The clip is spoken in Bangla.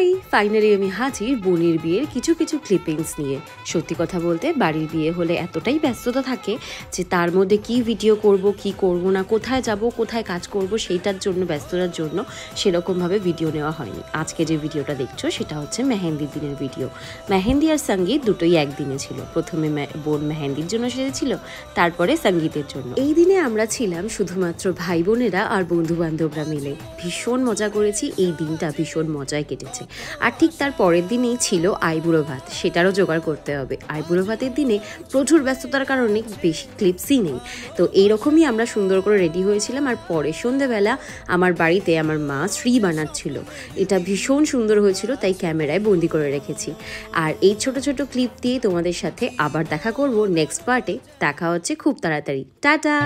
হাই, ফাইনালি আমি হাজির বোনের বিয়ের কিছু কিছু ক্লিপিংস নিয়ে। সত্যি কথা বলতে বাড়ির বিয়ে হলে এতটাই ব্যস্ততা থাকে যে তার মধ্যে কি ভিডিও করব কি করব না, কোথায় যাব কোথায় কাজ করব সেইটার জন্য ব্যস্ততার জন্য সেরকমভাবে ভিডিও নেওয়া হয়নি। আজকে যে ভিডিওটা দেখছো সেটা হচ্ছে মেহেন্দির দিনের ভিডিও। মেহেন্দি আর সঙ্গীত দুটোই একদিনে ছিল। প্রথমে বোন মেহেন্দির জন্য সেজেছিল, তারপরে সঙ্গীতের জন্য। এই দিনে আমরা ছিলাম শুধুমাত্র ভাই বোনেরা আর বন্ধু বান্ধবরা মিলে। ভীষণ মজা করেছি, এই দিনটা ভীষণ মজায় কেটেছে। আর ঠিক তার পরের দিনেই ছিল আইবুড়ো ভাত, সেটারও জোগাড় করতে হবে। আইবুড়ো ভাতের দিনে প্রচুর ব্যস্ততার কারণে বেশি ক্লিপসই নেই। তো এইরকমই আমরা সুন্দর করে রেডি হয়েছিলাম। আর পরে সন্ধ্যেবেলা আমার বাড়িতে আমার মা শ্রী বানাচ্ছিল, এটা ভীষণ সুন্দর হয়েছিল, তাই ক্যামেরায় বন্দি করে রেখেছি। আর এই ছোট ছোট ক্লিপ দিয়ে তোমাদের সাথে আবার দেখা করব নেক্সট পার্টে। দেখা হচ্ছে খুব তাড়াতাড়ি। টাটা।